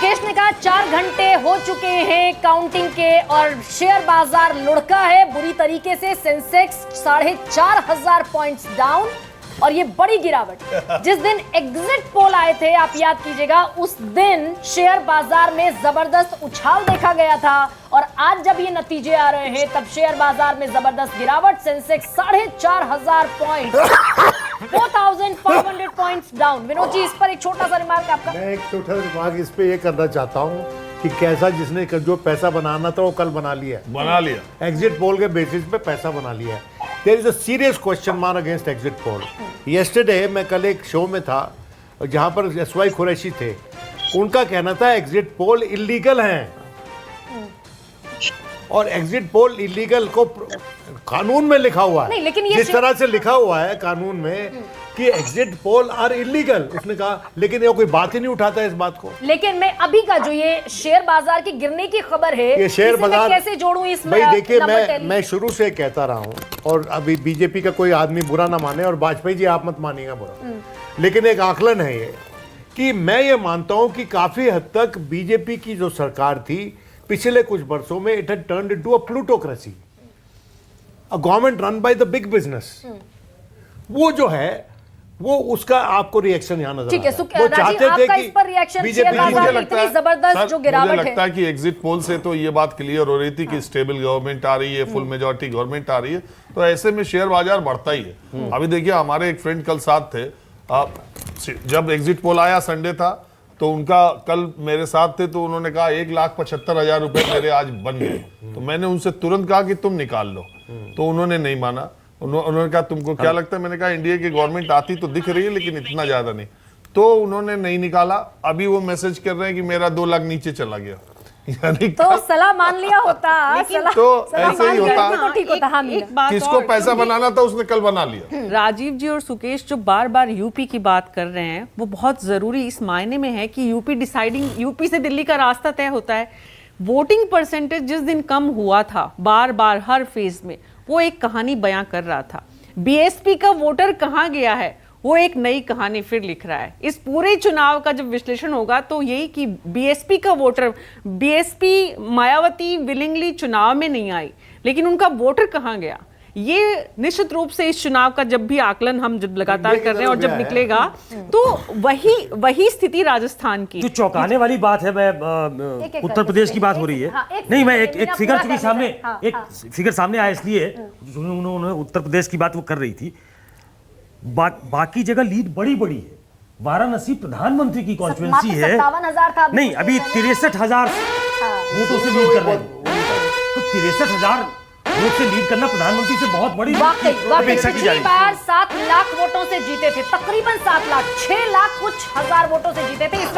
सुकेश ने कहा 4 घंटे हो चुके हैं काउंटिंग के और शेयर बाजार लुढ़का है बुरी तरीके से। सेंसेक्स 4,500 पॉइंट्स डाउन और ये बड़ी गिरावट। जिस दिन एग्जिट पोल आए थे, आप याद कीजिएगा, उस दिन शेयर बाजार में जबरदस्त उछाल देखा गया था और आज जब ये नतीजे आ रहे हैं तब शेयर बाजार में जबरदस्त गिरावट। Sensex 4,500 point 4,500 points down. Vinod ji, इस पर एक छोटा सा रिमार्क आपका। मैं एक छोटा रिमार्क इस पे ये करना चाहता हूँ कि कैसा जिसने जो पैसा बनाना था वो कल बना लिया। एग्जिट पोल के बेसिस पे पैसा बना लिया है। There is a serious question mark against exit poll. Yesterday मैं कल एक शो में था जहां पर एसवाई कुरैशी थे। उनका कहना था एग्जिट पोल इलीगल हैं और एग्जिट पोल इलीगल को कानून में लिखा हुआ है। नहीं, लेकिन ये जिस तरह से लिखा हुआ है कानून में कि एग्जिट पोल आर इलीगल, उसने कहा, लेकिन ये कोई बात ही नहीं उठाता है इस बात को। लेकिन मैं अभी का जो ये शेयर बाजार की गिरने की खबर है, ये शेयर बाजार कैसे जोड़ूं इसमें? भाई देखिए, मैं शुरू से कहता रहा हूं और अभी बीजेपी का कोई आदमी बुरा ना माने और वाजपेयी जी आप मत मानिएगा बुरा, लेकिन एक आकलन है ये कि मैं ये मानता हूं कि काफी हद तक बीजेपी की जो सरकार थी पिछले कुछ वर्षों में it had turned into a plutocracy, a government run by the big business. वो जो है वो उसका आपको रिएक्शन यहाँ नजर ठीक है। वो चाहते थे कि इस पर रिएक्शन बीजेपी मुझे लगता है जबरदस्त जो गिरावट है। मुझे लगता है कि एग्जिट पोल से तो ये बात क्लियर हो रही थी कि स्टेबल गवर्नमेंट आ रही है, फुल मेजॉरिटी गवर्नमेंट आ रही है, तो ऐसे में शेयर बाजार बढ़ता ही है। अभी देखिए, हमारे एक फ्रेंड कल साथ थे, जब एग्जिट पोल आया संडे था तो उनका कल मेरे साथ थे, तो उन्होंने कहा 1,75,000 रुपए मेरे आज बन गए। तो मैंने उनसे तुरंत कहा कि तुम निकाल लो, तो उन्होंने नहीं माना। उन्होंने कहा तुमको क्या लगता है? मैंने कहा इंडिया की गवर्नमेंट आती तो दिख रही है लेकिन इतना ज्यादा नहीं, तो उन्होंने नहीं निकाला। अभी वो मैसेज कर रहे हैं कि मेरा 2 लाख नीचे चला गया। यानी तो सलाह मान लिया होता, तो ऐसे ही होता, तो ठीक होता। हाँ, किसको पैसा बनाना था उसने कल बना लिया। राजीव जी और सुकेश जो बार बार यूपी की बात कर रहे हैं वो बहुत जरूरी इस मायने में है कि यूपी से दिल्ली का रास्ता तय होता है। वोटिंग परसेंटेज जिस दिन कम हुआ था बार बार हर फेज में, वो एक कहानी बयां कर रहा था। बीएसपी का वोटर कहां गया है, वो एक नई कहानी फिर लिख रहा है। इस पूरे चुनाव का जब विश्लेषण होगा तो यही कि बीएसपी का वोटर, बीएसपी मायावती विलिंगली चुनाव में नहीं आई, लेकिन उनका वोटर कहां गया, ये निश्चित रूप से इस चुनाव का जब भी आकलन हम जब लगातार कर रहे हैं और जब निकलेगा तो वही स्थिति राजस्थान की। जो चौंकाने वाली बात है, मैं उत्तर प्रदेश की बात हो रही है। नहीं, मैं एक फिगर चूंकि सामने एक फिगर सामने आया इसलिए उन्होंने उत्तर प्रदेश की बात वो कर रही थी। बाकी जगह लीड बड़ी बड़ी है। वाराणसी प्रधानमंत्री की कॉन्स्टिट्यूएंसी है। 57,000 था नहीं, अभी 63,000 वोटों से लीड कर रहे हैं। तो 63,000 वोट से लीड करना प्रधानमंत्री से बहुत बड़ी अपेक्षा की जा रही है। पिछली बार 7 लाख वोटों से जीते थे, तकरीबन 7 लाख, 6 लाख कुछ हजार वोटों से जीते थे।